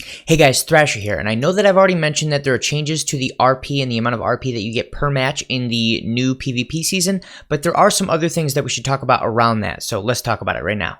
Hey guys, Thrasher here, and I know that I've already mentioned that there are changes to the RP and the amount of RP that you get per match in the new PvP season, but there are some other things that we should talk about around that, so let's talk about it right now.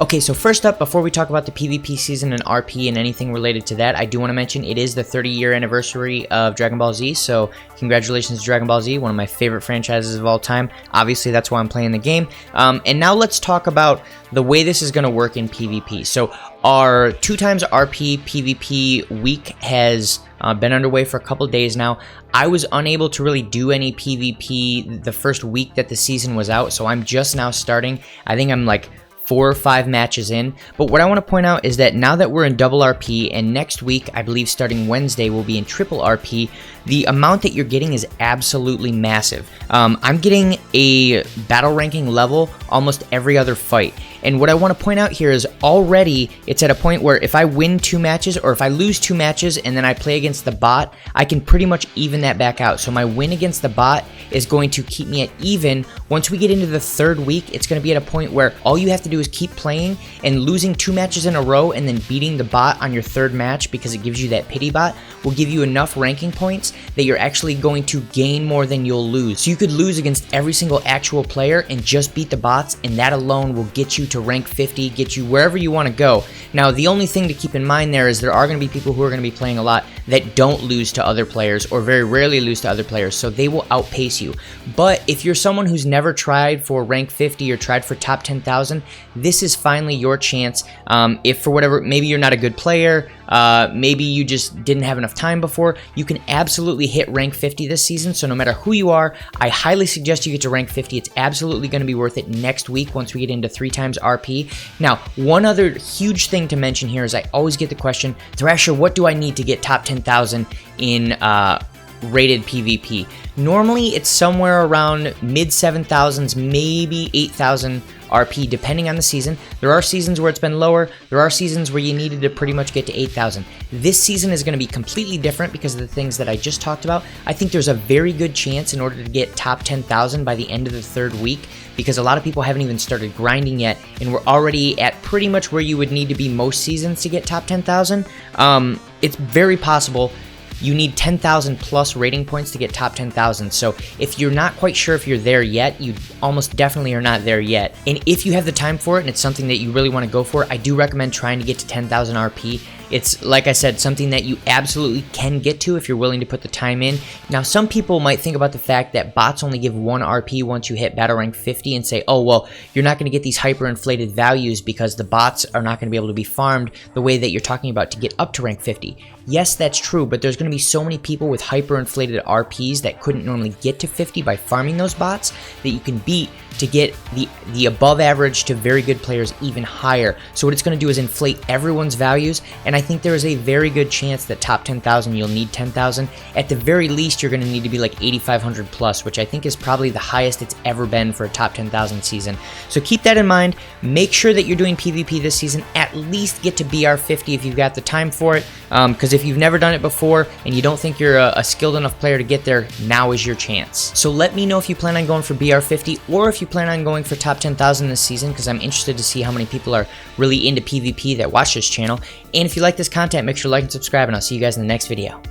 Okay, so first up, before we talk about the PvP season and RP and anything related to that, I do want to mention it is the 30-year anniversary of Dragon Ball Z, so congratulations to Dragon Ball Z, one of my favorite franchises of all time. Obviously, that's why I'm playing the game. And now let's talk about the way this is going to work in PvP. So our 2x RP PvP week has been underway for a couple days now. I was unable to really do any PvP the first week that the season was out, so I'm just now starting. I think I'm like 4 or 5 matches in, but what I want to point out is that now that we're in double RP, and next week, I believe starting Wednesday, we'll be in triple RP, the amount that you're getting is absolutely massive. I'm getting a battle ranking level almost every other fight, and what I want to point out here is already it's at a point where if I win 2 matches, or if I lose 2 matches and then I play against the bot, I can pretty much even that back out. So my win against the bot is going to keep me at even. Once we get into the 3rd week, it's going to be at a point where all you have to do is keep playing, and losing 2 matches in a row and then beating the bot on your 3rd match, because it gives you that pity bot, will give you enough ranking points that you're actually going to gain more than you'll lose. So you could lose against every single actual player and just beat the bots, and that alone will get you to rank 50, get you wherever you want to go. Now, the only thing to keep in mind there is there are going to be people who are going to be playing a lot that don't lose to other players, or very rarely lose to other players, so they will outpace you. But if you're someone who's never tried for rank 50 or tried for top 10,000, this is finally your chance. If for whatever, maybe you're not a good player, maybe you just didn't have enough time before, you can absolutely hit rank 50 this season. So no matter who you are, I highly suggest you get to rank 50. It's absolutely going to be worth it next week once we get into 3x RP. Now, one other huge thing to mention here is I always get the question, Thrasher, what do I need to get top 10,000 in rated PvP? Normally, it's somewhere around mid 7,000s, maybe 8,000 RP, depending on the season. There are seasons where it's been lower. There are seasons where you needed to pretty much get to 8,000. This season is going to be completely different because of the things that I just talked about. I think there's a very good chance in order to get top 10,000 by the end of the 3rd week, because a lot of people haven't even started grinding yet, and we're already at pretty much where you would need to be most seasons to get top 10,000. It's very possible you need 10,000 plus rating points to get top 10,000. So if you're not quite sure if you're there yet, you almost definitely are not there yet. And if you have the time for it and it's something that you really want to go for, I do recommend trying to get to 10,000 RP. It's, like I said, something that you absolutely can get to if you're willing to put the time in. Now, some people might think about the fact that bots only give 1 RP once you hit battle rank 50 and say, oh, well, you're not going to get these hyperinflated values because the bots are not going to be able to be farmed the way that you're talking about to get up to rank 50. Yes, that's true, but there's going to be so many people with hyperinflated RPs that couldn't normally get to 50 by farming those bots that you can beat to get the above average to very good players even higher. So what it's going to do is inflate everyone's values, and I think there is a very good chance that top 10,000 you'll need 10,000. At the very least, you're going to need to be like 8,500 plus, which I think is probably the highest it's ever been for a top 10,000 season. So keep that in mind. Make sure that you're doing PvP this season. At least get to BR 50 if you've got the time for it, because if you've never done it before and you don't think you're a skilled enough player to get there, now is your chance. So let me know if you plan on going for BR 50 or if you plan on going for top 10,000 this season, because I'm interested to see how many people are really into PvP that watch this channel. And if you like this content, make sure to like and subscribe, and I'll see you guys in the next video.